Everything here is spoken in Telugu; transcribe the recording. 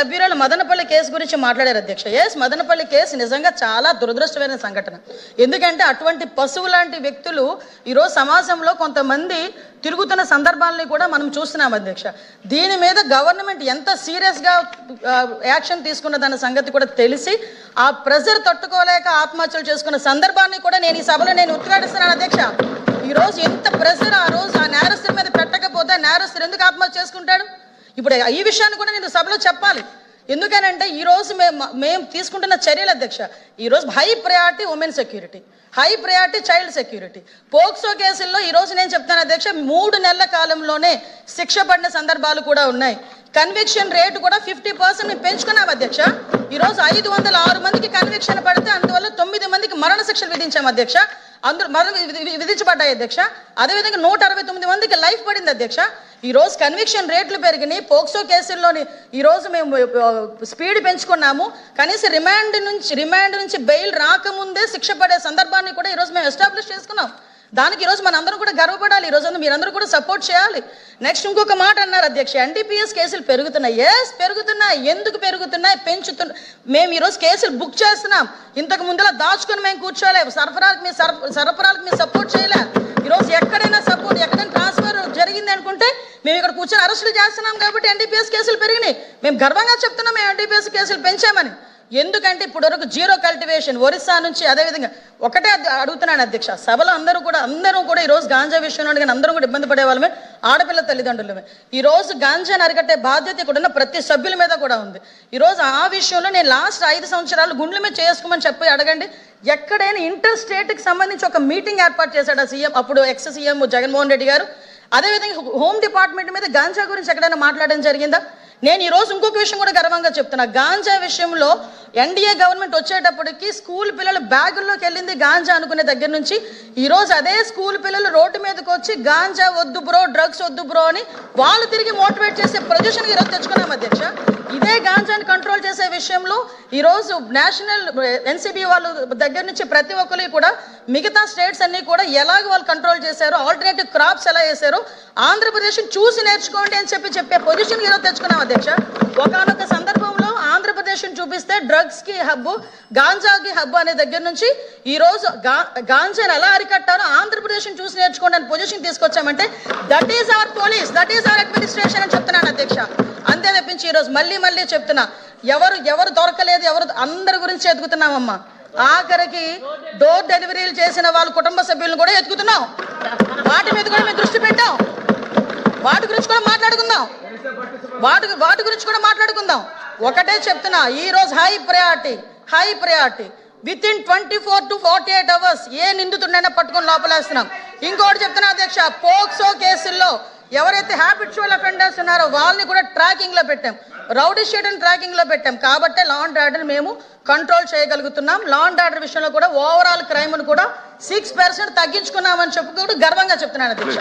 సభ్యురాలు మదనపల్లి కేసు గురించి మాట్లాడారు అధ్యక్ష. ఎస్, మదనపల్లి కేసు నిజంగా చాలా దురదృష్టమైన సంఘటన. ఎందుకంటే అటువంటి పశువు లాంటి వ్యక్తులు ఈరోజు సమాజంలో కొంతమంది తిరుగుతున్న సందర్భాలని కూడా మనం చూస్తున్నాం అధ్యక్ష. దీని మీద గవర్నమెంట్ ఎంత సీరియస్గా యాక్షన్ తీసుకున్నదన్న సంగతి కూడా తెలిసి ఆ ప్రెజర్ తట్టుకోలేక ఆత్మహత్యలు చేసుకున్న సందర్భాన్ని కూడా నేను ఈ సభలో ఉద్ఘాటిస్తున్నాను అధ్యక్ష. ఈరోజు ఎంత ప్రెజర్ ఆ రోజు ఆ నేరస్తుల మీద పెట్టకపోతే నేరస్తులు ఎందుకు ఆత్మహత్య చేసుకుంటాడు? ఇప్పుడు ఈ విషయాన్ని కూడా నేను సభలో చెప్పాలి. ఎందుకనంటే ఈరోజు మేము తీసుకుంటున్న చర్యలు అధ్యక్ష, ఈరోజు high priority women security, high priority child security. POCSO కేసుల్లో ఈరోజు నేను చెప్తాను అధ్యక్ష, 3 నెలల కాలంలోనే శిక్ష పడిన సందర్భాలు కూడా ఉన్నాయి. కన్విక్షన్ రేటు కూడా 50% మేము పెంచుకున్నాం అధ్యక్ష. ఈరోజు 506 మందికి కన్విక్షన్ పడితే అందువల్ల 9 మందికి మరణ శిక్షలు విధించాం అధ్యక్ష. అందరూ విధించబడ్డాయి అధ్యక్ష. అదేవిధంగా 169 మందికి లైఫ్ పడింది అధ్యక్ష. ఈరోజు కన్విక్షన్ రేట్లు పెరిగినాయి. పోక్సో కేసుల్లోని ఈరోజు మేము స్పీడ్ పెంచుకున్నాము. కనీసం రిమాండ్ నుంచి బెయిల్ రాకముందే శిక్ష పడే సందర్భాన్ని కూడా ఈరోజు మేము ఎస్టాబ్లిష్ చేసుకున్నాం. దానికి ఈరోజు మనందరం కూడా గర్వపడాలి. ఈరోజు మీరందరూ కూడా సపోర్ట్ చేయాలి. నెక్స్ట్ ఇంకొక మాట అన్నారు అధ్యక్ష, ఎన్డీపీఎస్ కేసులు పెరుగుతున్నాయి. ఎస్, పెరుగుతున్నాయి. ఎందుకు పెరుగుతున్నాయి? మేము ఈరోజు కేసులు బుక్ చేస్తున్నాం. ఇంతకు ముందులా దాచుకొని మేము కూర్చోలేము. సరఫరాలకు మేము సపోర్ట్ చేయలే. ఈరోజు ఎక్కడైనా ట్రాన్స్ఫర్ జరిగింది అనుకుంటే మేము ఇక్కడ కూర్చొని అరెస్టులు చేస్తున్నాం కాబట్టి ఎన్డీపీఎస్ కేసులు పెరిగినాయి. మేము గర్వంగా చెప్తున్నాం మేము ఎన్డీపీఎస్ కేసులు పెంచామని. ఎందుకంటే ఇప్పుడు వరకు జీరో కల్టివేషన్ ఒరిస్సా నుంచి, అదేవిధంగా ఒకటే అడుగుతున్నాను అధ్యక్ష, సభలో అందరూ కూడా ఈరోజు గాంజా విషయంలో కానీ అందరూ కూడా ఇబ్బంది పడే వాళ్ళమే, ఆడపిల్ల తల్లిదండ్రులమే. ఈరోజు గాంజాని అరికట్టే బాధ్యత ఇక్కడ ఉన్న ప్రతి సభ్యుల మీద కూడా ఉంది. ఈరోజు ఆ విషయంలో నేను లాస్ట్ 5 సంవత్సరాలు గుండెల మీద చేసుకోమని చెప్పి అడగండి. ఎక్కడైనా ఇంటర్ స్టేట్కి సంబంధించి ఒక మీటింగ్ ఏర్పాటు చేశాడు ఆ సీఎం, అప్పుడు ఎక్స్ సీఎం జగన్మోహన్ రెడ్డి గారు. అదేవిధంగా హోమ్ డిపార్ట్మెంట్ మీద గాంజా గురించి ఎక్కడైనా మాట్లాడడం జరిగిందా? నేను ఈరోజు ఇంకొక విషయం కూడా గర్వంగా చెప్తున్నా. గాంజా విషయంలో ఎన్డీఏ గవర్నమెంట్ వచ్చేటప్పటికి స్కూల్ పిల్లలు బ్యాగుల్లోకి వెళ్ళింది గాంజా అనుకునే దగ్గర నుంచి ఈరోజు అదే స్కూల్ పిల్లలు రోడ్డు మీదకి వచ్చి గాంజా వద్దు బ్రో, డ్రగ్స్ వద్దు బ్రో అని వాళ్ళు తిరిగి మోటివేట్ చేసే పొజిషన్కి ఈరోజు తెచ్చుకున్నాం అధ్యక్ష. ఇదే గాంజాని కంట్రోల్ చేసే విషయంలో ఈరోజు నేషనల్ ఎన్సీబీ వాళ్ళ దగ్గర నుంచి ప్రతి ఒక్కరికి కూడా మిగతా స్టేట్స్ అన్ని కూడా ఎలాగ వాళ్ళు కంట్రోల్ చేశారో, ఆల్టర్నేటివ్ క్రాప్స్ ఎలా వేశారో ఆంధ్రప్రదేశ్ చూసి నేర్చుకోండి అని చెప్పే పొజిషన్ ఈరోజు తెచ్చుకున్నాం అధ్యక్ష. ఒకనొక సందర్భంలో ఆంధ్రప్రదేశ్ చూపిస్తే డ్రగ్స్ కి హబ్బు, గాంజాకి హబ్బు అనే దగ్గర నుంచి ఈరోజు గాంజాని ఎలా అరికట్టారో ఆంధ్రప్రదేశ్ చూసి నేర్చుకోండి అని పొజిషన్ తీసుకొచ్చామంటే that is our police, that is our administration అని చెప్తున్నాను అధ్యక్ష. అంతే తప్పించి ఈరోజు మళ్ళీ చెప్తున్నా, ఎవరు దొరకలేదు, అందరి గురించి ఎదుగుతున్నామమ్మా. ఆఖరికి డోర్ డెలివరీలు చేసిన వాళ్ళ కుటుంబ సభ్యులను కూడా ఎత్తుకుతున్నాం. వాటి మీద కూడా మేము దృష్టి పెట్టాం. వాటి గురించి కూడా మాట్లాడుకుందాం. ఒకటే చెప్తున్నా, ఈ రోజు high priority with in 24 to 48 hours ఏ నిందితుడినైనా పట్టుకొని లోపలేస్తున్నాం. ఇంకోటి చెప్తున్నా అధ్యక్ష, పోక్సో కేసుల్లో ఎవరైతే హ్యాబిచువల్ అఫెండర్స్ ఉన్నారో వాళ్ళని కూడా ట్రాకింగ్ లో పెట్టాం, రౌడీ షీట్ని ట్రాకింగ్ లో పెట్టాం. కాబట్టి లా అండ్ ఆర్డర్ మేము కంట్రోల్ చేయగలుగుతున్నాం. లా అండ్ ఆర్డర్ విషయంలో కూడా ఓవరాల్ క్రైమ్ ను కూడా 6% తగ్గించుకున్నామని చెప్పి కూడా గర్వంగా చెప్తున్నాను అధ్యక్ష.